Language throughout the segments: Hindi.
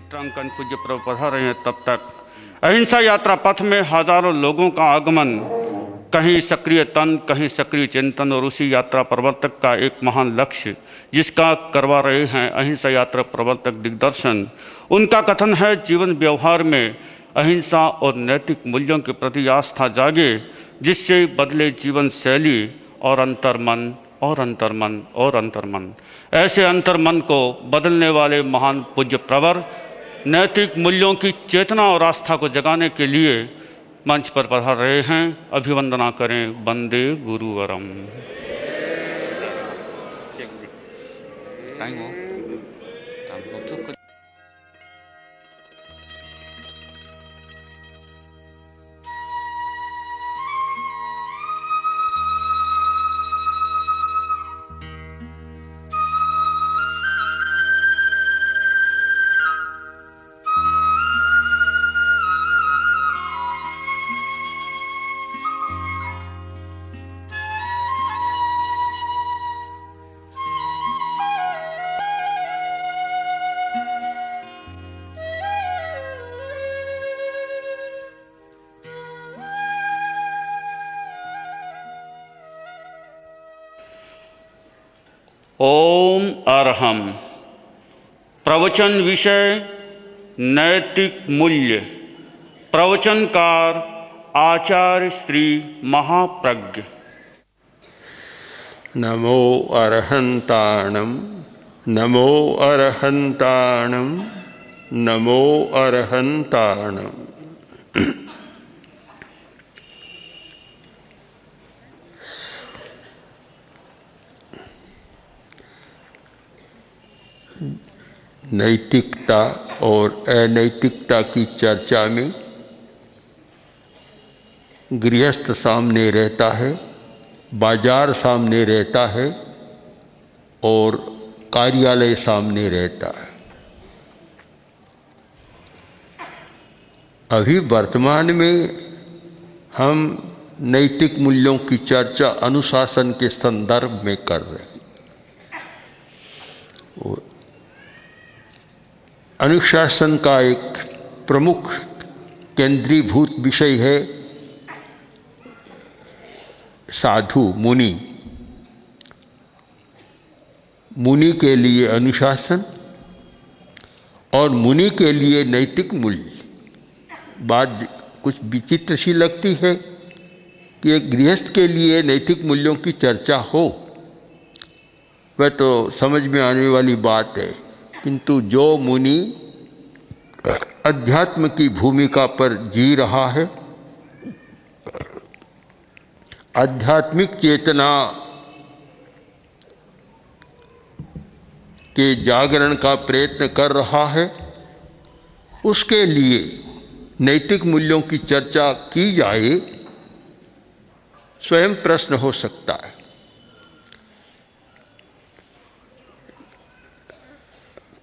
चित्रांकन पूज्य प्रभु पढ़ा रहे हैं तब तक अहिंसा यात्रा पथ में हजारों लोगों का आगमन, कहीं सक्रिय तन, कहीं सक्रिय चिंतन और उसी यात्रा प्रवर्तक का एक महान लक्ष्य जिसका करवा रहे हैं अहिंसा यात्रा प्रवर्तक दिग्दर्शन। उनका कथन है, जीवन व्यवहार में अहिंसा और नैतिक मूल्यों के प्रति आस्था जागे, जिससे बदले जीवन शैली और अंतर्मन और अंतर्मन और अंतर्मन। ऐसे अंतर्मन को बदलने वाले महान पूज्य प्रवर नैतिक मूल्यों की चेतना और आस्था को जगाने के लिए मंच पर पधार रहे हैं। अभिवंदना करें, वंदे गुरुवरम। ओम अरहम। प्रवचन विषय नैतिक मूल्य। प्रवचनकार आचार्य श्री महाप्रज्ञ। नमो अरहंताणं, नमो अरहंताणं, नमो अरहंताणं। नैतिकता और अनैतिकता की चर्चा में गृहस्थ सामने रहता है, बाजार सामने रहता है और कार्यालय सामने रहता है। अभी वर्तमान में हम नैतिक मूल्यों की चर्चा अनुशासन के संदर्भ में कर रहे हैं। अनुशासन का एक प्रमुख केंद्रीभूत विषय है साधु मुनि। मुनि के लिए अनुशासन और मुनि के लिए नैतिक मूल्य। बात कुछ विचित्र सी लगती है कि एक गृहस्थ के लिए नैतिक मूल्यों की चर्चा हो, वह तो समझ में आने वाली बात है, किंतु जो मुनि अध्यात्म की भूमिका पर जी रहा है, आध्यात्मिक चेतना के जागरण का प्रयत्न कर रहा है, उसके लिए नैतिक मूल्यों की चर्चा की जाए, स्वयं प्रश्न हो सकता है।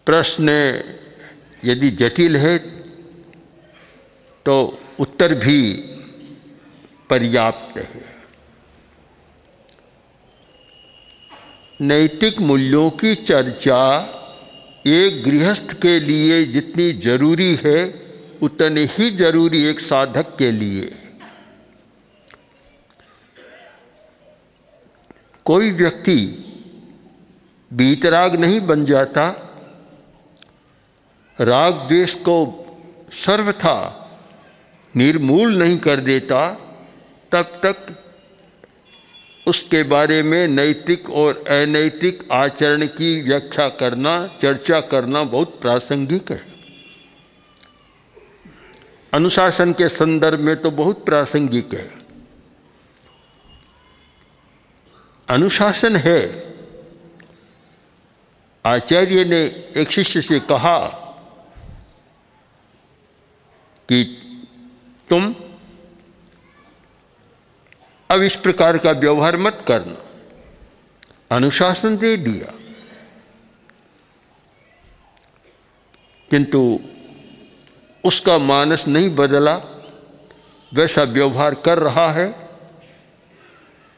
प्रश्न यदि जटिल है तो उत्तर भी पर्याप्त है। नैतिक मूल्यों की चर्चा एक गृहस्थ के लिए जितनी जरूरी है, उतनी ही जरूरी एक साधक के लिए। कोई व्यक्ति वीतराग नहीं बन जाता, राग द्वेष को सर्वथा निर्मूल नहीं कर देता, तब तक उसके बारे में नैतिक और अनैतिक आचरण की व्याख्या करना, चर्चा करना बहुत प्रासंगिक है। अनुशासन के संदर्भ में तो बहुत प्रासंगिक है। अनुशासन है। आचार्य ने एक शिष्य से कहा कि तुम अब इस प्रकार का व्यवहार मत करना। अनुशासन दे दिया, किंतु उसका मानस नहीं बदला, वैसा व्यवहार कर रहा है।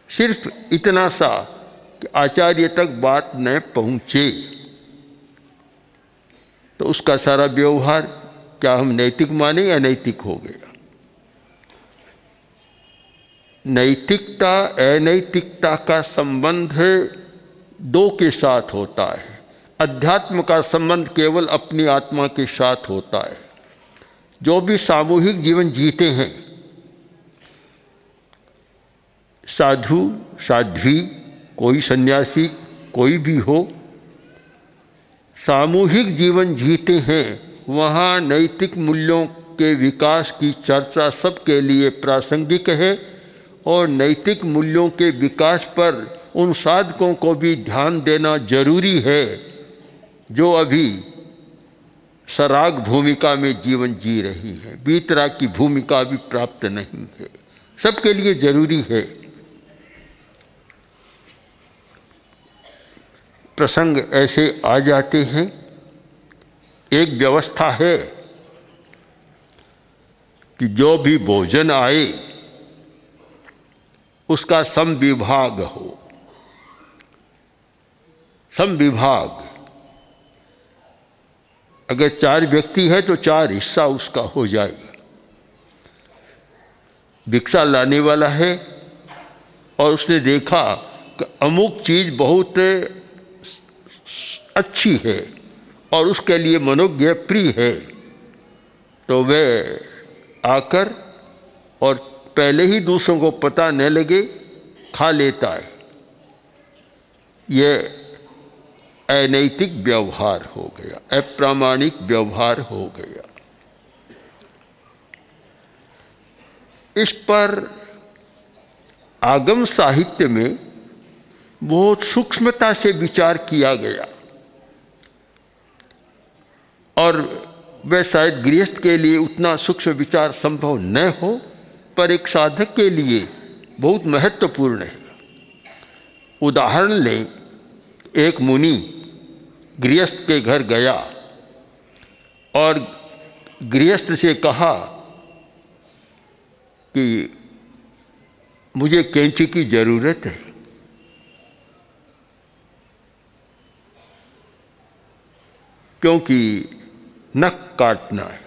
सिर्फ इतना सा कि आचार्य तक बात न पहुँचे। तो तो उसका सारा व्यवहार क्या हम नैतिक माने या अनैतिक हो गया? नैतिकता अनैतिकता का संबंध दो के साथ होता है। अध्यात्म का संबंध केवल अपनी आत्मा के साथ होता है। जो भी सामूहिक जीवन जीते हैं, साधु साध्वी, कोई सन्यासी, कोई भी हो, सामूहिक जीवन जीते हैं, वहाँ नैतिक मूल्यों के विकास की चर्चा सबके लिए प्रासंगिक है और नैतिक मूल्यों के विकास पर उन साधकों को भी ध्यान देना जरूरी है जो अभी सराग भूमिका में जीवन जी रही है। बीतरा की भूमिका भी प्राप्त नहीं है, सबके लिए जरूरी है। प्रसंग ऐसे आ जाते हैं, एक व्यवस्था है कि जो भी भोजन आए उसका समविभाग हो। समविभाग, अगर 4 व्यक्ति है तो 4 हिस्सा उसका हो जाए। भिक्षा लाने वाला है और उसने देखा कि अमुक चीज़ बहुत अच्छी है और उसके लिए मनोज्ञ प्रिय है, तो वह आकर और पहले ही दूसरों को पता न लगे खा लेता है। यह अनैतिक व्यवहार हो गया, अप्रामाणिक व्यवहार हो गया। इस पर आगम साहित्य में बहुत सूक्ष्मता से विचार किया गया और वह शायद गृहस्थ के लिए उतना सूक्ष्म विचार संभव न हो, पर एक साधक के लिए बहुत महत्वपूर्ण है। उदाहरण लें, एक मुनि गृहस्थ के घर गया और गृहस्थ से कहा कि मुझे कैंची की जरूरत है। क्योंकि नख काटना है।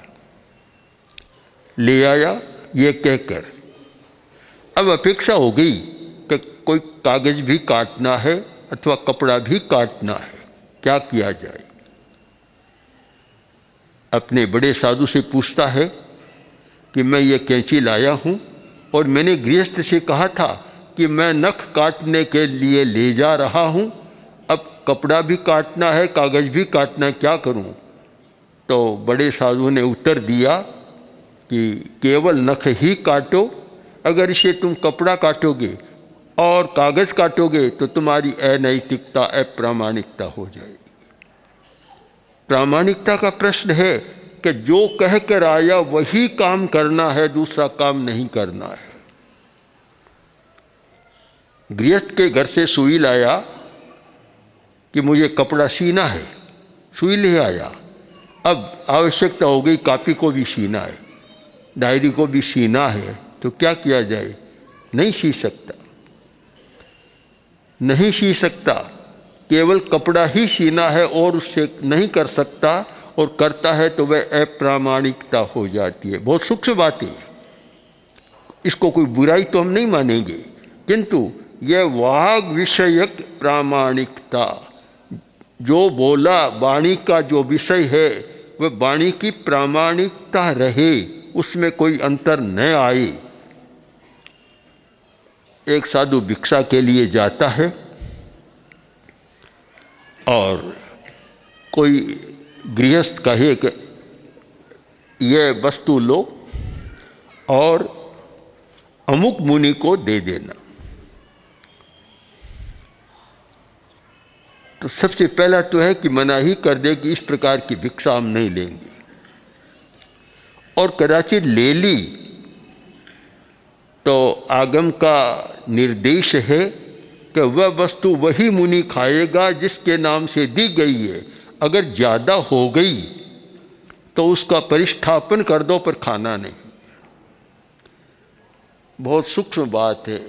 ले आया ये कहकर। अब अपेक्षा हो गई कि कोई कागज भी काटना है अथवा कपड़ा भी काटना है, क्या किया जाए? अपने बड़े साधु से पूछता है कि मैं ये कैंची लाया हूँ और मैंने गृहस्थ से कहा था कि मैं नख काटने के लिए ले जा रहा हूँ, अब कपड़ा भी काटना है, कागज भी काटना है, क्या करूँ? तो बड़े साधु ने उत्तर दिया कि केवल नख ही काटो। अगर इसे तुम कपड़ा काटोगे और कागज काटोगे तो तुम्हारी अनैतिकता, अप्रामाणिकता हो जाएगी। प्रामाणिकता का प्रश्न है कि जो कह कर आया वही काम करना है, दूसरा काम नहीं करना है। गृहस्थ के घर से सुई लाया कि मुझे कपड़ा सीना है, सुई ले आया। अब आवश्यकता हो गई कॉपी को भी सीना है, डायरी को भी सीना है, तो क्या किया जाए? नहीं सी सकता, नहीं सी सकता। केवल कपड़ा ही सीना है और उससे नहीं कर सकता, और करता है तो वह अप्रामाणिकता हो जाती है। बहुत सूक्ष्म बात है, इसको कोई बुराई तो हम नहीं मानेंगे, किंतु यह वाग विषयक प्रामाणिकता, जो बोला वाणी का जो विषय है वह वाणी की प्रामाणिकता रहे, उसमें कोई अंतर न आए। एक साधु भिक्षा के लिए जाता है और कोई गृहस्थ कहे कि यह वस्तु लो और अमुक मुनि को दे देना, तो सबसे पहला तो है कि मना ही कर दे कि इस प्रकार की भिक्षा हम नहीं लेंगे। और कदाचित ले ली तो आगम का निर्देश है कि वह वस्तु वही मुनि खाएगा जिसके नाम से दी गई है। अगर ज़्यादा हो गई तो उसका परिष्ठापन कर दो, पर खाना नहीं। बहुत सूक्ष्म बात है।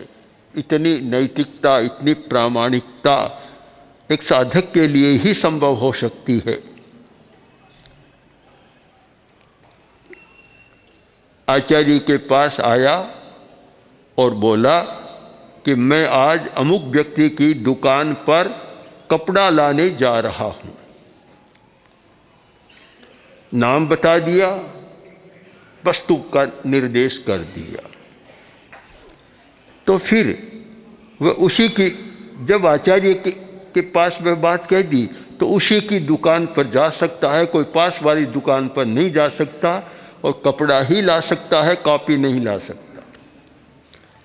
इतनी नैतिकता, इतनी प्रामाणिकता एक साधक के लिए ही संभव हो सकती है। आचार्य के पास आया और बोला कि मैं आज अमुक व्यक्ति की दुकान पर कपड़ा लाने जा रहा हूँ। नाम बता दिया, वस्तु का निर्देश कर दिया। तो फिर वह उसी की, जब आचार्य के पास वह बात कह दी तो उसी की दुकान पर जा सकता है, कोई पास वाली दुकान पर नहीं जा सकता, और कपड़ा ही ला सकता है, कॉपी नहीं ला सकता।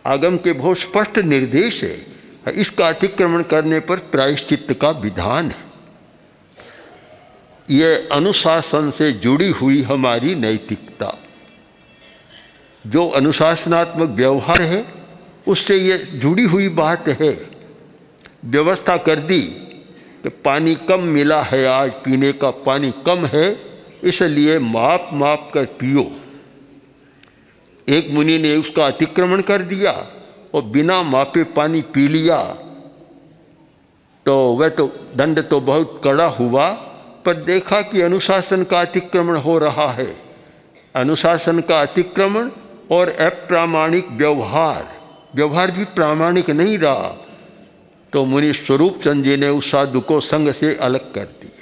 आगम के बहुत स्पष्ट निर्देश है। इसका अतिक्रमण करने पर प्रायश्चित्त का विधान है। यह अनुशासन से जुड़ी हुई हमारी नैतिकता, जो अनुशासनात्मक व्यवहार है उससे ये जुड़ी हुई बात है। व्यवस्था कर दी कि पानी कम मिला है, आज पीने का पानी कम है, इसलिए माप माप कर पियो। एक मुनि ने उसका अतिक्रमण कर दिया और बिना मापे पानी पी लिया, तो वह तो दंड तो बहुत कड़ा हुआ, पर देखा कि अनुशासन का अतिक्रमण हो रहा है। अनुशासन का अतिक्रमण और अप्रामाणिक व्यवहार भी प्रामाणिक नहीं रहा, तो मुनि स्वरूप चंद जी ने उस साधु को संग से अलग कर दिया।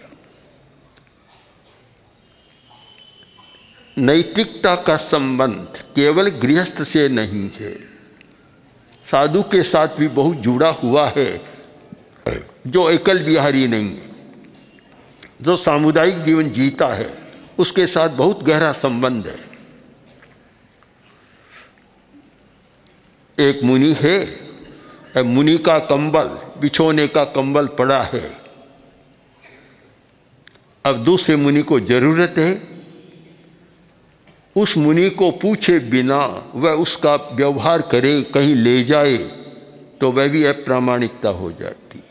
नैतिकता का संबंध केवल गृहस्थ से नहीं है, साधु के साथ भी बहुत जुड़ा हुआ है, जो एकल विहारी नहीं है, जो सामुदायिक जीवन जीता है, उसके साथ बहुत गहरा संबंध है। एक मुनि है, मुनि का कंबल, बिछोने का कंबल पड़ा है। अब दूसरे मुनि को जरूरत है, उस मुनि को पूछे बिना वह उसका व्यवहार करे, कहीं ले जाए, तो वह भी अप्रामाणिकता हो जाती है।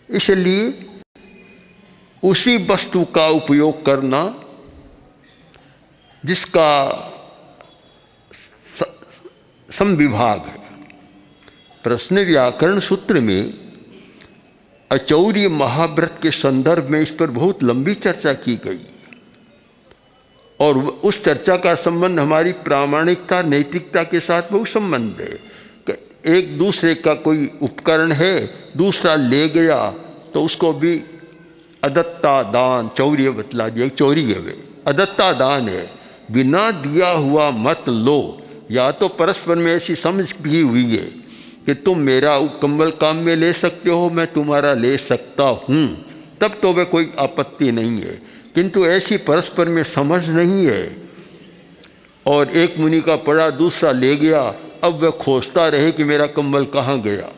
इसलिए उसी वस्तु का उपयोग करना जिसका समविभाग है। प्रश्न व्याकरण सूत्र में अचौर्य महाव्रत के संदर्भ में इस पर बहुत लंबी चर्चा की गई, और उस चर्चा का संबंध हमारी प्रामाणिकता नैतिकता के साथ बहुत संबंध है। कि एक दूसरे का कोई उपकरण है, दूसरा ले गया, तो उसको भी अदत्ता दान, चौर्य बतला दिया। चोरी है, वे अदत्ता दान है, बिना दिया हुआ मत लो। या तो परस्पर में ऐसी समझ भी हुई है कि तुम मेरा कंबल काम में ले सकते हो, मैं तुम्हारा ले सकता हूँ, तब तो वह कोई आपत्ति नहीं है। किंतु ऐसी परस्पर में समझ नहीं है, और एक मुनि का पड़ा दूसरा ले गया, अब वह खोजता रहे कि मेरा कंबल कहाँ गया,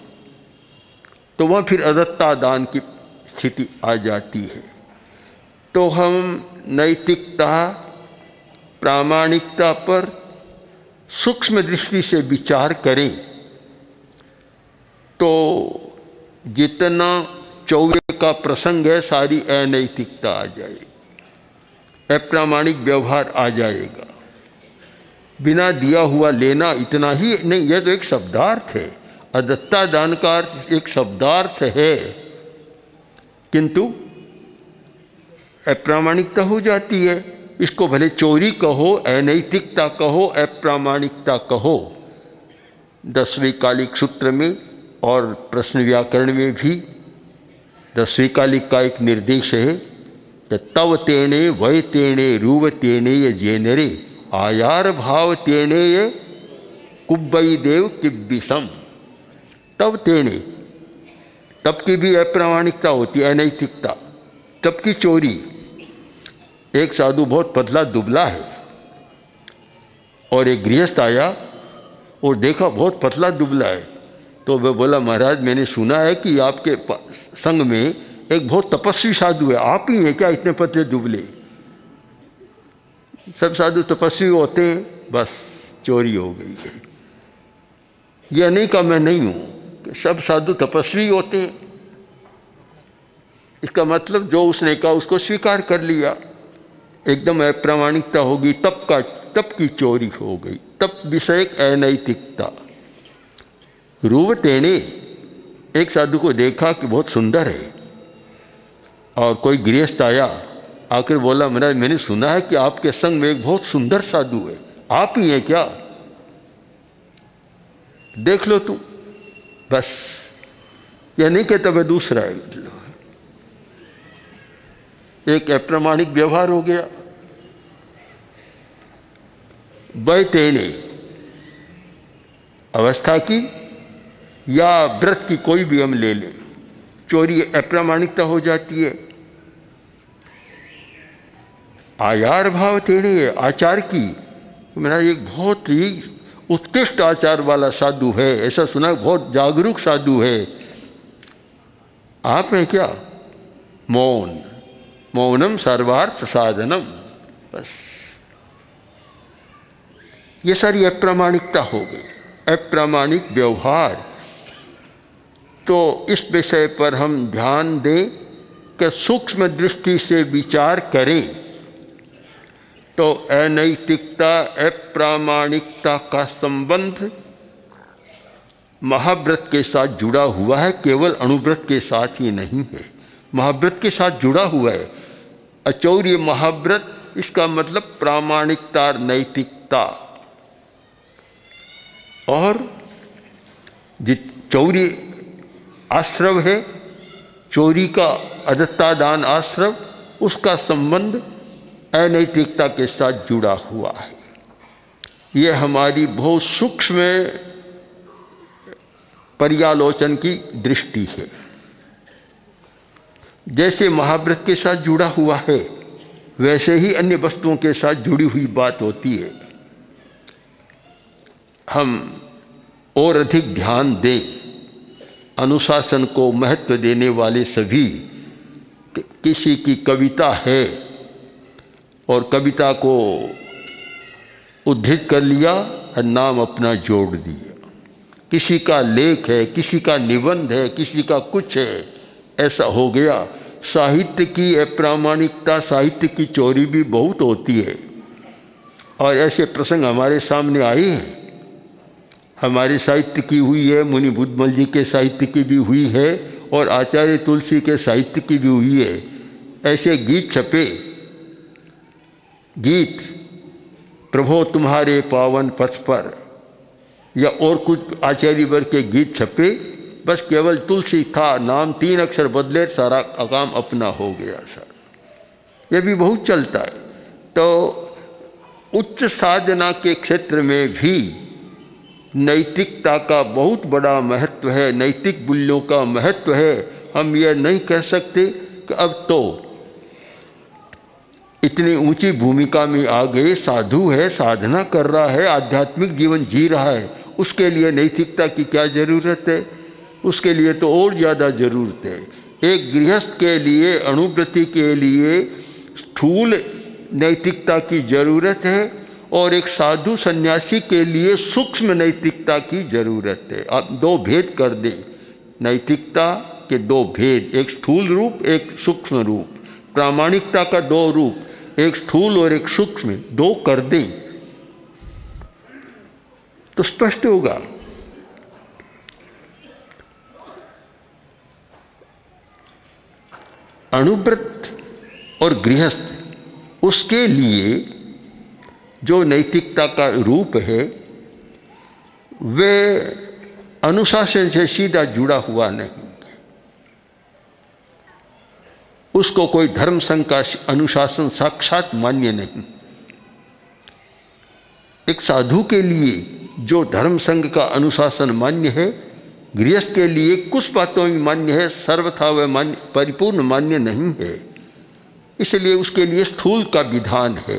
तो वहाँ फिर अदत्ता दान की स्थिति आ जाती है। तो हम नैतिकता प्रामाणिकता पर सूक्ष्म दृष्टि से विचार करें तो जितना चौर्य का प्रसंग है, सारी अनैतिकता आ जाएगी, अप्रामाणिक व्यवहार आ जाएगा। बिना दिया हुआ लेना इतना ही नहीं, यह तो एक शब्दार्थ है। अदत्ता दान का अर्थ एक शब्दार्थ है, किंतु अप्रामाणिकता हो जाती है। इसको भले चोरी कहो, अनैतिकता कहो, अप्रामाणिकता कहो। 10वीं कालिक सूत्र में और प्रश्न व्याकरण में भी 10वीं कालिक का एक निर्देश है कि तव तेने वय तेने रूव तेने ये जेनरे आयार भाव तेने ये कुब्बई देव किब्बिसम। तव तेने, तब की भी अप्रामाणिकता होती है, अनैतिकता, तब की चोरी। एक साधु बहुत पतला दुबला है, और एक गृहस्थ आया और देखा बहुत पतला दुबला है, तो वह बोला, महाराज मैंने सुना है कि आपके संग में एक बहुत तपस्वी साधु है, आप ही हैं क्या इतने पतले दुबले? सब साधु तपस्वी होते हैं, बस चोरी हो गई है। यह नहीं कहा मैं नहीं हूँ, सब साधु तपस्वी होते हैं। इसका मतलब जो उसने कहा उसको स्वीकार कर लिया। एकदम अप्रामाणिकता होगी, तब की चोरी हो गई, तब विषय अनैतिकता। रूव तेने, एक साधु को देखा कि बहुत सुंदर है, और कोई गृहस्थ आया आकर बोला, महाराज मैंने सुना है कि आपके संग में एक बहुत सुंदर साधु है, आप ही हैं क्या? देख लो तुम। बस यह नहीं कहता मैं दूसरा है, मतलब एक अप्रामाणिक व्यवहार हो गया। बैठेने अवस्था की या व्रत की कोई भी हम ले लें, चोरी अप्रामाणिकता हो जाती है। आयार भाव तेने आचार की, मेरा एक बहुत ही उत्कृष्ट आचार वाला साधु है, ऐसा सुना, बहुत जागरूक साधु है। आप हैं क्या? मौन, मौनम सर्वार्थ साधनम। बस ये सारी अप्रामाणिकता हो गई, अप्रामाणिक व्यवहार। तो इस विषय पर हम ध्यान दें कि सूक्ष्म दृष्टि से विचार करें तो अनैतिकता, अप्रामाणिकता का संबंध महाव्रत के साथ जुड़ा हुआ है, केवल अणुव्रत के साथ ही नहीं है, महाव्रत के साथ जुड़ा हुआ है। अचौर्य महाव्रत, इसका मतलब प्रामाणिकता, नैतिकता। और चौर्य आश्रव है, चोरी का अदत्तादान आश्रव, उसका संबंध अनैतिकता के साथ जुड़ा हुआ है। यह हमारी बहुत सूक्ष्म पर्यालोचन की दृष्टि है। जैसे महाव्रत के साथ जुड़ा हुआ है, वैसे ही अन्य वस्तुओं के साथ जुड़ी हुई बात होती है। हम और अधिक ध्यान दें, अनुशासन को महत्व देने वाले सभी, किसी की कविता है और कविता को उद्धृत कर लिया और नाम अपना जोड़ दिया, किसी का लेख है, किसी का निबंध है, किसी का कुछ है, ऐसा हो गया। साहित्य की अप्रामाणिकता, साहित्य की चोरी भी बहुत होती है और ऐसे प्रसंग हमारे सामने आए हैं। हमारे साहित्य की हुई है, मुनि बुद्धमल जी के साहित्य की भी हुई है और आचार्य तुलसी के साहित्य की भी हुई है। ऐसे गीत छपे, गीत प्रभो तुम्हारे पावन पथ पर, या और कुछ आचार्य वर्ग के गीत छपे, बस केवल तुलसी था नाम, 3 अक्षर बदले, सारा काम अपना हो गया सर। ये भी बहुत चलता है। तो उच्च साधना के क्षेत्र में भी नैतिकता का बहुत बड़ा महत्व है, नैतिक मूल्यों का महत्व है। हम यह नहीं कह सकते कि अब तो इतनी ऊंची भूमिका में आ गए, साधु है, साधना कर रहा है, आध्यात्मिक जीवन जी रहा है, उसके लिए नैतिकता की क्या ज़रूरत है? उसके लिए तो और ज़्यादा ज़रूरत है। एक गृहस्थ के लिए, अणुव्रति के लिए स्थूल नैतिकता की ज़रूरत है और एक साधु सन्यासी के लिए सूक्ष्म नैतिकता की ज़रूरत है। आप 2 भेद कर दें, नैतिकता के 2 भेद, एक स्थूल रूप, एक सूक्ष्म रूप। प्रामाणिकता का 2 रूप, एक स्थूल और एक सूक्ष्म, 2 कर दें तो स्पष्ट होगा। अणुव्रत और गृहस्थ, उसके लिए जो नैतिकता का रूप है वे अनुशासन से सीधा जुड़ा हुआ नहीं, उसको कोई धर्म संघ का अनुशासन साक्षात मान्य नहीं। एक साधु के लिए जो धर्म संघ का अनुशासन मान्य है, गृहस्थ के लिए कुछ बातों में मान्य है, सर्वथा वह मान्य, परिपूर्ण मान्य नहीं है। इसलिए उसके लिए स्थूल का विधान है।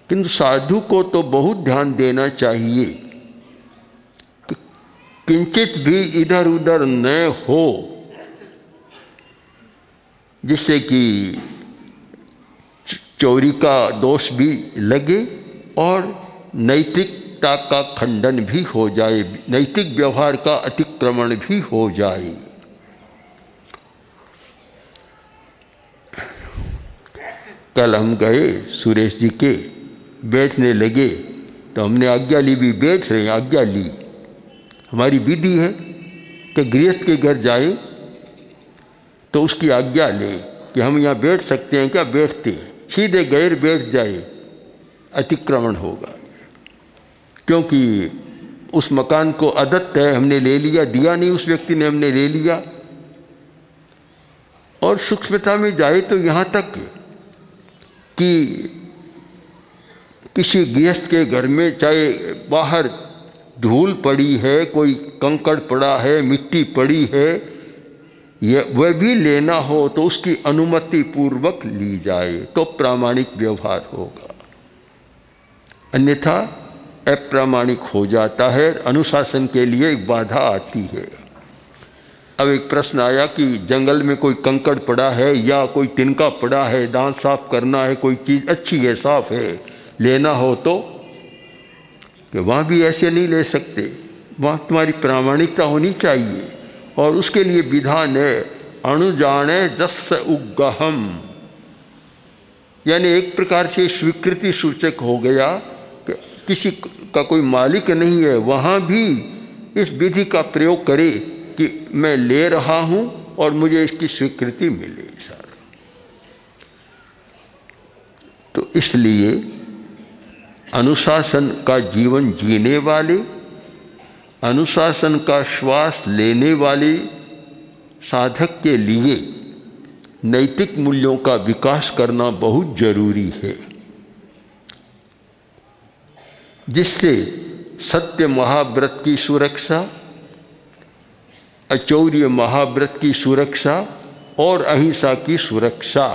किंतु साधु को तो बहुत ध्यान देना चाहिए कि किंचित भी इधर उधर न हो, जिससे कि चोरी का दोष भी लगे और नैतिकता का खंडन भी हो जाए, नैतिक व्यवहार का अतिक्रमण भी हो जाए। कल हम गए सुरेश जी के, बैठने लगे तो हमने आज्ञा ली, भी बैठ रहे हैं, आज्ञा ली। हमारी विधि है कि गृहस्थ के घर जाए तो उसकी आज्ञा लें, कि हम यहाँ बैठ सकते हैं क्या, बैठते हैं, सीधे गैर बैठ जाए अतिक्रमण होगा, क्योंकि उस मकान को आदत है, हमने ले लिया, दिया नहीं उस व्यक्ति ने, हमने ले लिया। और सूक्ष्मता में जाए तो यहाँ तक कि किसी गृहस्थ के घर में चाहे बाहर धूल पड़ी है, कोई कंकड़ पड़ा है, मिट्टी पड़ी है, वह भी लेना हो तो उसकी अनुमति पूर्वक ली जाए तो प्रामाणिक व्यवहार होगा, अन्यथा अप्रामाणिक हो जाता है, अनुशासन के लिए एक बाधा आती है। अब एक प्रश्न आया कि जंगल में कोई कंकड़ पड़ा है या कोई तिनका पड़ा है, दांत साफ करना है, कोई चीज़ अच्छी है, साफ है, लेना हो तो, कि वहाँ भी ऐसे नहीं ले सकते, वहाँ तुम्हारी प्रामाणिकता होनी चाहिए। और उसके लिए विधान है अणुजाने जस उगहम, यानी एक प्रकार से स्वीकृति सूचक हो गया कि किसी का कोई मालिक नहीं है, वहाँ भी इस विधि का प्रयोग करे कि मैं ले रहा हूँ और मुझे इसकी स्वीकृति मिले सारा। तो इसलिए अनुशासन का जीवन जीने वाले, अनुशासन का श्वास लेने वाले साधक के लिए नैतिक मूल्यों का विकास करना बहुत जरूरी है, जिससे सत्य महाव्रत की सुरक्षा, अचौर्य महाव्रत की सुरक्षा और अहिंसा की सुरक्षा,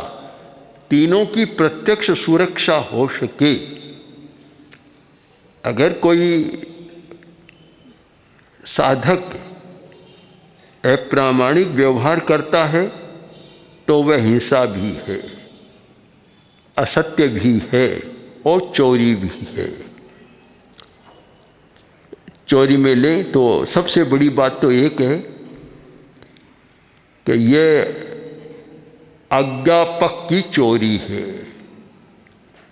तीनों की प्रत्यक्ष सुरक्षा हो सके। अगर कोई साधक अप्रामाणिक व्यवहार करता है तो वह हिंसा भी है, असत्य भी है और चोरी भी है। चोरी में लें तो सबसे बड़ी बात तो एक है कि यह आज्ञापक की चोरी है।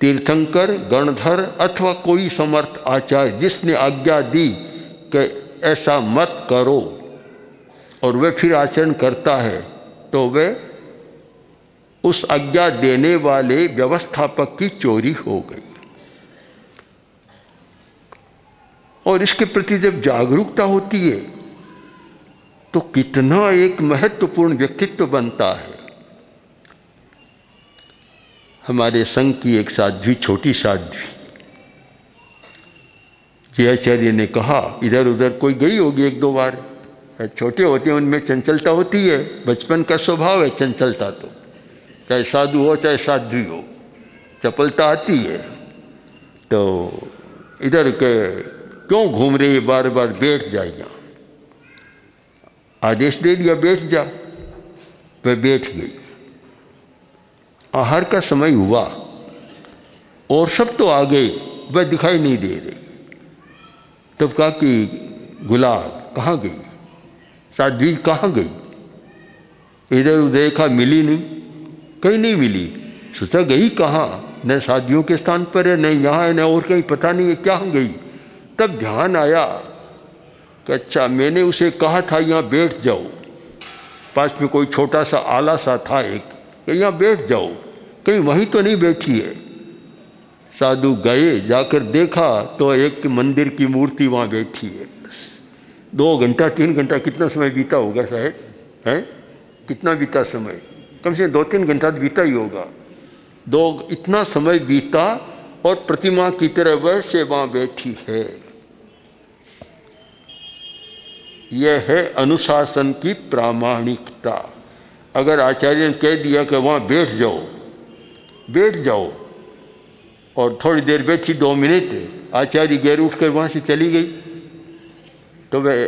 तीर्थंकर, गणधर अथवा कोई समर्थ आचार्य जिसने आज्ञा दी कि ऐसा मत करो और वह फिर आचरण करता है तो वह उस आज्ञा देने वाले व्यवस्थापक की चोरी हो गई। और इसके प्रति जब जागरूकता होती है तो कितना एक महत्वपूर्ण व्यक्तित्व बनता है। हमारे संघ की एक साध्वी, छोटी साध्वी, जयाचार्य ने कहा, इधर उधर कोई गई होगी एक दो बार, छोटे होते हैं उनमें चंचलता होती है, बचपन का स्वभाव है चंचलता, तो चाहे साधु हो चाहे साध्वी हो चपलता आती है। तो इधर के क्यों घूम रही है बार बार, बैठ जाए यहाँ, आदेश दे दिया बैठ जा, वह बैठ गई। आहार का समय हुआ और सब तो आ गए, वह दिखाई नहीं दे रही। तब कहा कि गुलाब कहाँ गई, साध्वी कहाँ गई, इधर उधर देखा मिली नहीं, कहीं नहीं मिली, सोचा गई कहाँ, न साध्वियों के स्थान पर है, न यहाँ है, न और कहीं, पता नहीं है क्या गई। तब ध्यान आया कि अच्छा मैंने उसे कहा था यहाँ बैठ जाओ, पास में कोई छोटा सा आला सा था एक, कि यहाँ बैठ जाओ, कहीं वहीं तो नहीं बैठी है। साधु गए, जाकर देखा तो एक मंदिर की मूर्ति वहाँ बैठी है। 2 घंटा 3 घंटा कितना समय बीता होगा शायद, हैं, कितना बीता समय, कम से कम 2-3 घंटा बीता ही होगा। इतना समय बीता और प्रतिमा की तरह वैसे वहाँ बैठी है। यह है अनुशासन की प्रामाणिकता। अगर आचार्य ने कह दिया कि वहाँ बैठ जाओ, बैठ जाओ, और थोड़ी देर बैठी, 2 मिनट, आचार्य गैर उठकर वहाँ से चली गई, तो वह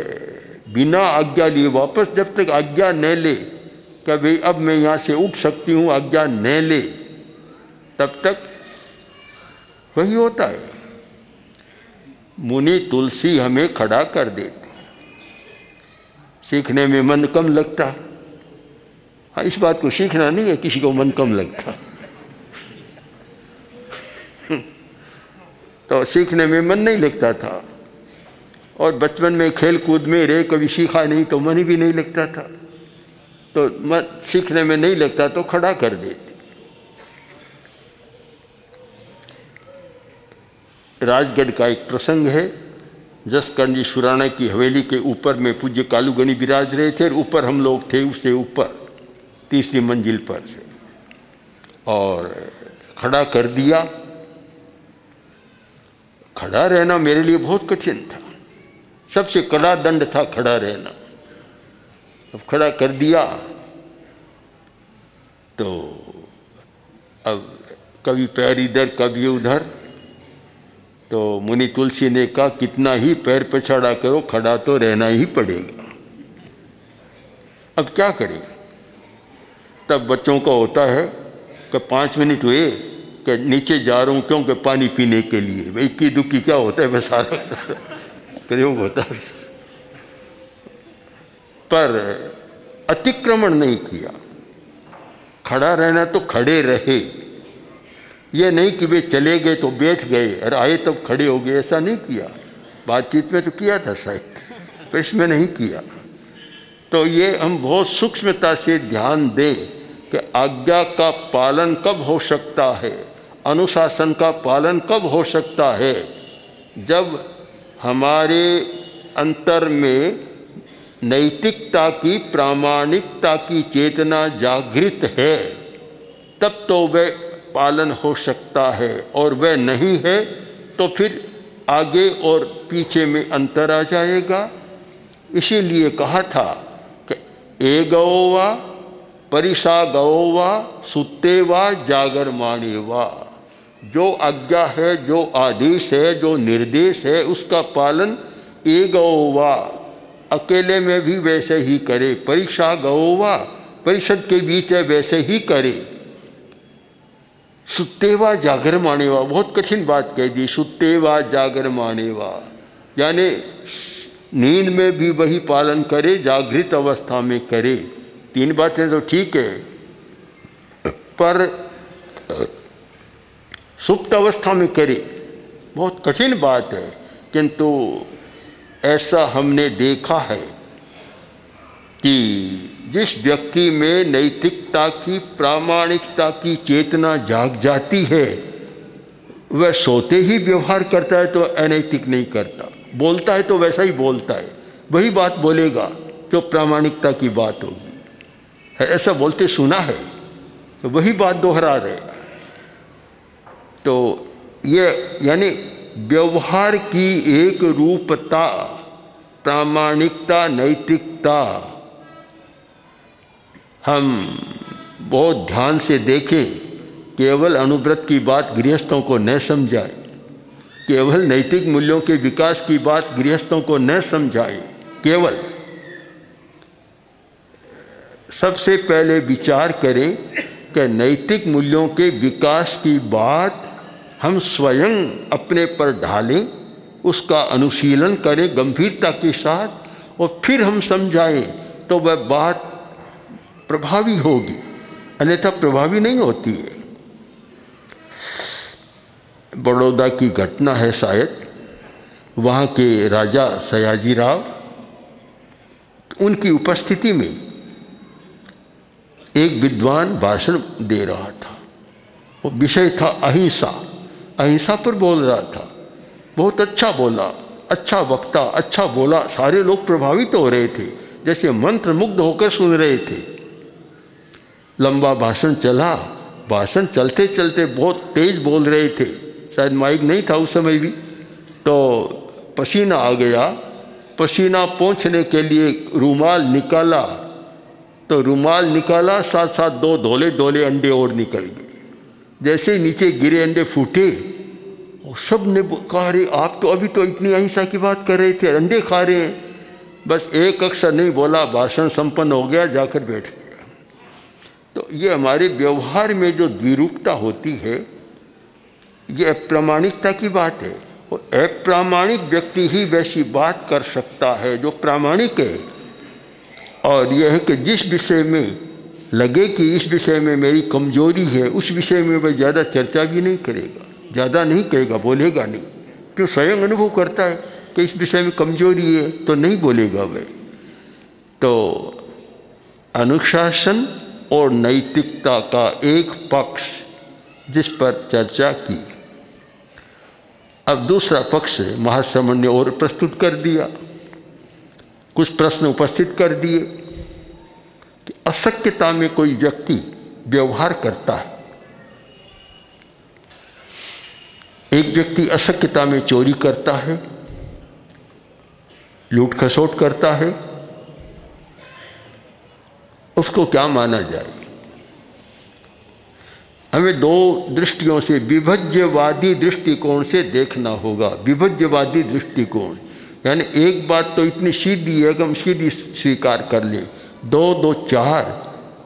बिना आज्ञा लिए वापस, जब तक आज्ञा न ले कि भाई अब मैं यहाँ से उठ सकती हूँ, आज्ञा न ले, तब तक वही होता है। मुनि तुलसी हमें खड़ा कर देते, सीखने में मन कम लगता। हाँ, इस बात को सीखना नहीं है किसी को मन कम लगता, तो सीखने में मन नहीं लगता था। और बचपन में खेल कूद में रे कभी सीखा नहीं तो मन भी नहीं लगता था। तो सीखने में नहीं लगता तो खड़ा कर देते। राजगढ़ का एक प्रसंग है, जसकरण जी सुराना की हवेली के ऊपर में पूज्य कालूगणी विराज रहे थे, और ऊपर हम लोग थे, उससे ऊपर तीसरी मंजिल पर से, और खड़ा कर दिया। खड़ा रहना मेरे लिए बहुत कठिन था, सबसे कड़ा दंड था खड़ा रहना। अब खड़ा कर दिया तो अब कभी पैर इधर कभी उधर, तो मुनि तुलसी ने कहा कितना ही पैर पछाड़ा करो, खड़ा तो रहना ही पड़ेगा। अब क्या करें? तब बच्चों का होता है कि 5 मिनट हुए कि नीचे जा रहा हूँ क्योंकि पानी पीने के लिए, भाई इक्की दुक्की क्या होता है, बस सारा प्रयोग होता है। पर अतिक्रमण नहीं किया, खड़ा रहना तो खड़े रहे, ये नहीं कि वे चले गए तो बैठ गए और आए तब खड़े हो गए, ऐसा नहीं किया। बातचीत में तो किया था शायद, पर इसमें नहीं किया। तो ये हम बहुत सूक्ष्मता से ध्यान दें कि आज्ञा का पालन कब हो सकता है, अनुशासन का पालन कब हो सकता है। जब हमारे अंतर में नैतिकता की, प्रामाणिकता की चेतना जागृत है, तब तो वह पालन हो सकता है, और वह नहीं है तो फिर आगे और पीछे में अंतर आ जाएगा। इसीलिए कहा था कि ए गओ वा परिसा गओ वा सुते वा जागर माने वा। जो आज्ञा है, जो आदेश है, जो निर्देश है, उसका पालन ए गओ वा, अकेले में भी वैसे ही करे, परीक्षा गओ वा, परिषद के बीच है वैसे ही करे, सुत्तेवा जागर मानेवा। बहुत कठिन बात कह दी, सुत्तेवा जागर मानेवा, यानी नींद में भी वही पालन करे, जागृत अवस्था में करे। 3 बातें तो ठीक है, पर सुप्त अवस्था में करे, बहुत कठिन बात है। किंतु ऐसा हमने देखा है कि जिस व्यक्ति में नैतिकता की, प्रामाणिकता की चेतना जाग जाती है, वह सोते ही व्यवहार करता है तो अनैतिक नहीं करता, बोलता है तो वैसा ही बोलता है, वही बात बोलेगा जो प्रामाणिकता की बात होगी। ऐसा बोलते सुना है, तो वही बात दोहरा रहे। तो ये यानी व्यवहार की एक रूपता, प्रामाणिकता, नैतिकता हम बहुत ध्यान से देखें। केवल अनुव्रत की बात गृहस्थों को न समझाएं, केवल नैतिक मूल्यों के विकास की बात गृहस्थों को न समझाएं। केवल सबसे पहले विचार करें कि नैतिक मूल्यों के विकास की बात हम स्वयं अपने पर ढालें, उसका अनुशीलन करें गंभीरता के साथ, और फिर हम समझाएं तो वह बात प्रभावी होगी, अन्यथा प्रभावी नहीं होती है। बड़ौदा की घटना है शायद, वहाँ के राजा सयाजीराव, उनकी उपस्थिति में एक विद्वान भाषण दे रहा था। वो विषय था अहिंसा, अहिंसा पर बोल रहा था। बहुत अच्छा बोला, अच्छा वक्ता, अच्छा बोला, सारे लोग प्रभावित हो रहे थे, जैसे मंत्र मुग्ध होकर सुन रहे थे। लंबा भाषण चला, भाषण चलते चलते बहुत तेज बोल रहे थे, शायद माइक नहीं था उस समय भी, तो पसीना आ गया। पसीना पोंछने के लिए रुमाल निकाला, तो रुमाल निकाला, साथ साथ 2 धोले धोले अंडे और निकल गए। जैसे ही नीचे गिरे अंडे फूटे, और सब ने कहा अरे आप तो अभी तो इतनी अहिंसा की बात कर रहे थे, अंडे खा रहे हैं। बस एक अक्षर नहीं बोला, भाषण संपन्न हो गया, जाकर बैठ गया। तो ये हमारे व्यवहार में जो द्विरूपता होती है, ये अप्रामाणिकता की बात है। और अप्रामाणिक व्यक्ति ही वैसी बात कर सकता है जो प्रामाणिक है। और यह है कि जिस विषय में लगे कि इस विषय में मेरी कमजोरी है, उस विषय में वह ज़्यादा चर्चा भी नहीं करेगा, ज़्यादा नहीं कहेगा, बोलेगा नहीं, क्यों स्वयं अनुभव करता है कि इस विषय में कमजोरी है, तो नहीं बोलेगा वह। तो अनुशासन और नैतिकता का एक पक्ष जिस पर चर्चा की। अब दूसरा पक्ष महाश्रमण ने और प्रस्तुत कर दिया, कुछ प्रश्न उपस्थित कर दिए कि अशक्यता में कोई व्यक्ति व्यवहार करता है। एक व्यक्ति अशक्यता में चोरी करता है, लूट खसोट करता है, उसको क्या माना जाए? हमें दो दृष्टियों से, विभज्यवादी दृष्टिकोण से देखना होगा। विभज्यवादी दृष्टिकोण यानी एक बात तो इतनी सीधी है कि हम सीधी स्वीकार कर ले, 2 2 4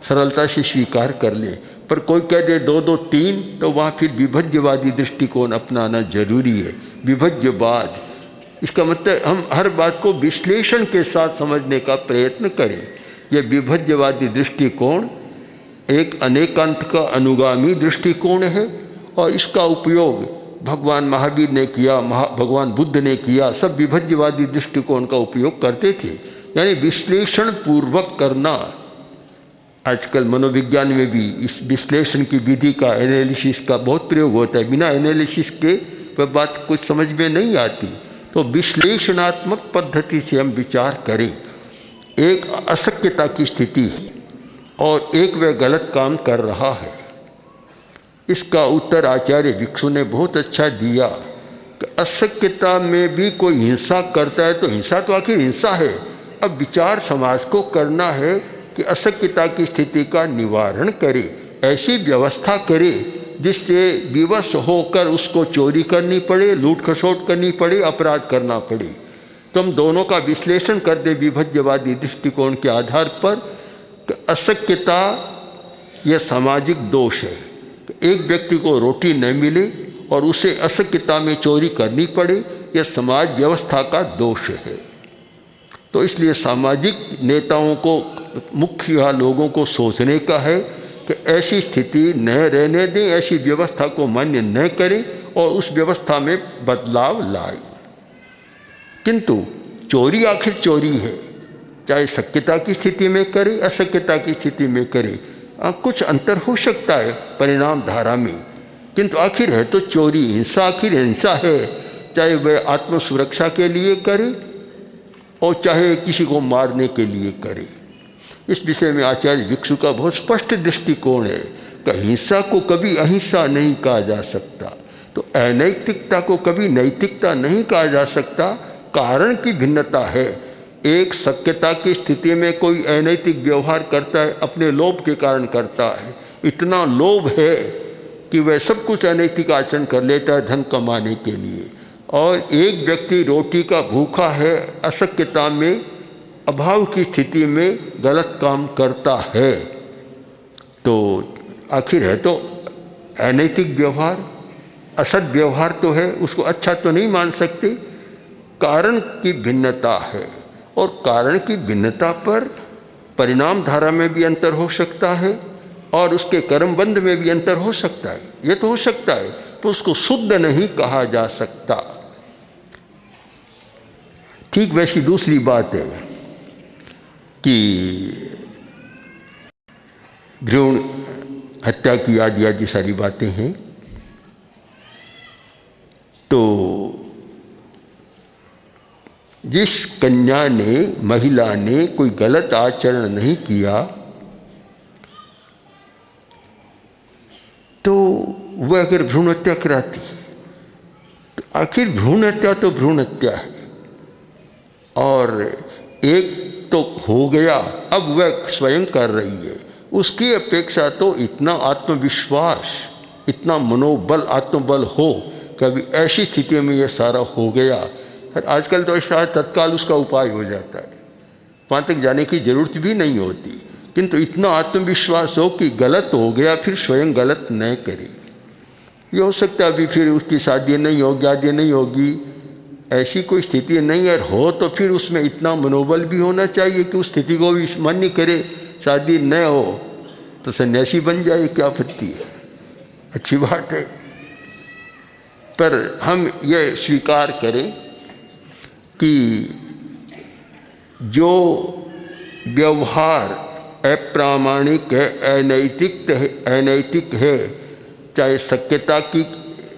सरलता से स्वीकार कर ले, पर कोई कह दे 2 2 3 तो वहाँ फिर विभज्यवादी दृष्टिकोण अपनाना जरूरी है। विभज्यवाद इसका मतलब हम हर बात को विश्लेषण के साथ समझने का प्रयत्न करें। यह विभज्यवादी दृष्टिकोण एक अनेकांत का अनुगामी दृष्टिकोण है और इसका उपयोग भगवान महावीर ने किया, भगवान बुद्ध ने किया, सब विभज्यवादी दृष्टिकोण का उपयोग करते थे। यानी विश्लेषण पूर्वक करना। आजकल मनोविज्ञान में भी इस विश्लेषण की विधि का, एनालिसिस का बहुत प्रयोग होता है। बिना एनालिसिस के वह बात कुछ समझ में नहीं आती। तो विश्लेषणात्मक पद्धति से हम विचार करें। एक अशक्यता की स्थिति है और एक वह गलत काम कर रहा है। इसका उत्तर आचार्य भिक्षु ने बहुत अच्छा दिया कि अशक्यता में भी कोई हिंसा करता है तो हिंसा तो आखिर हिंसा है। अब विचार समाज को करना है कि अशक्यता की स्थिति का निवारण करे, ऐसी व्यवस्था करे जिससे विवश होकर उसको चोरी करनी पड़े, लूट खसोट करनी पड़े, अपराध करना पड़े। तो हम दोनों का विश्लेषण कर दे विभज्यवादी दृष्टिकोण के आधार पर कि अशक्यता यह सामाजिक दोष है। एक व्यक्ति को रोटी न मिले और उसे अशक्यता में चोरी करनी पड़े, यह समाज व्यवस्था का दोष है। तो इसलिए सामाजिक नेताओं को, मुख्य लोगों को सोचने का है कि ऐसी स्थिति न रहने दें, ऐसी व्यवस्था को मान्य न करें और उस व्यवस्था में बदलाव लाएं। किंतु चोरी आखिर चोरी है, चाहे शक्यता की स्थिति में करे, अशक्यता की स्थिति में करे। कुछ अंतर हो सकता है परिणाम धारा में, किंतु आखिर है तो चोरी। हिंसा आखिर हिंसा है, चाहे वह आत्म सुरक्षा के लिए करे और चाहे किसी को मारने के लिए करे। इस विषय में आचार्य भिक्षु का बहुत स्पष्ट दृष्टिकोण है कि हिंसा को कभी अहिंसा नहीं कहा जा सकता, तो अनैतिकता को कभी नैतिकता नहीं कहा जा सकता। कारण की भिन्नता है। एक शक्यता की स्थिति में कोई अनैतिक व्यवहार करता है, अपने लोभ के कारण करता है। इतना लोभ है कि वह सब कुछ अनैतिक आचरण कर लेता है धन कमाने के लिए। और एक व्यक्ति रोटी का भूखा है, अशक्यता में, अभाव की स्थिति में गलत काम करता है, तो आखिर है तो अनैतिक व्यवहार, असद व्यवहार तो है, उसको अच्छा तो नहीं मान सकते। कारण की भिन्नता है और कारण की भिन्नता पर परिणाम धारा में भी अंतर हो सकता है और उसके कर्मबंध में भी अंतर हो सकता है। ये तो हो सकता है, तो उसको शुद्ध नहीं कहा जा सकता। ठीक वैसी दूसरी बात है कि भ्रूण हत्या की आदि सारी बातें हैं। तो जिस कन्या ने, महिला ने कोई गलत आचरण नहीं किया तो वह अगर भ्रूण हत्या कराती है तो आखिर भ्रूण हत्या तो भ्रूण हत्या है। और एक तो हो गया, अब वह स्वयं कर रही है। उसकी अपेक्षा तो इतना आत्मविश्वास, इतना मनोबल, आत्मबल हो, कभी ऐसी स्थिति में यह सारा हो गया। आजकल तो शायद तत्काल उसका उपाय हो जाता है, वहाँ तक जाने की जरूरत भी नहीं होती। किंतु इतना आत्मविश्वास हो कि गलत हो गया, फिर स्वयं गलत न करे। ये हो सकता है अभी फिर उसकी शादी नहीं होगी, आदि नहीं होगी, ऐसी कोई स्थिति नहीं है। हो तो फिर उसमें इतना मनोबल भी होना चाहिए कि उस स्थिति को भी मान्य करे। शादी न हो तो सन्यासी बन जाए, क्या आपत्ति है, अच्छी बात है। पर हम ये स्वीकार करें कि जो व्यवहार अप्रामाणिक है, अनैतिक है, चाहे सत्यता की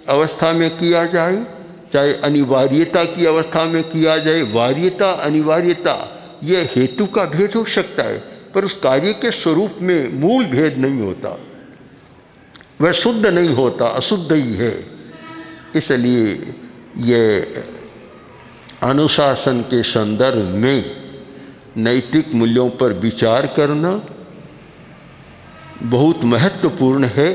अवस्था में किया जाए, चाहे अनिवार्यता की अवस्था में किया जाए। वार्यता, अनिवार्यता, यह हेतु का भेद हो सकता है, पर उस कार्य के स्वरूप में मूल भेद नहीं होता, वह शुद्ध नहीं होता, अशुद्ध ही है। इसलिए यह अनुशासन के संदर्भ में नैतिक मूल्यों पर विचार करना बहुत महत्वपूर्ण है।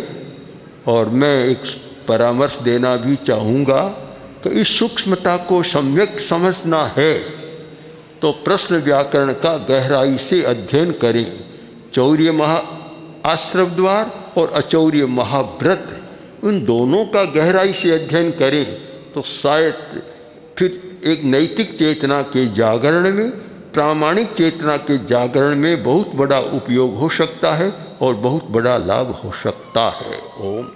और मैं एक परामर्श देना भी चाहूँगा कि इस सूक्ष्मता को सम्यक समझना है तो प्रश्न व्याकरण का गहराई से अध्ययन करें। चौर्य आश्रव द्वार और अचौर्य महाव्रत, उन दोनों का गहराई से अध्ययन करें तो शायद फिर एक नैतिक चेतना के जागरण में, प्रामाणिक चेतना के जागरण में बहुत बड़ा उपयोग हो सकता है और बहुत बड़ा लाभ हो सकता है। ओम।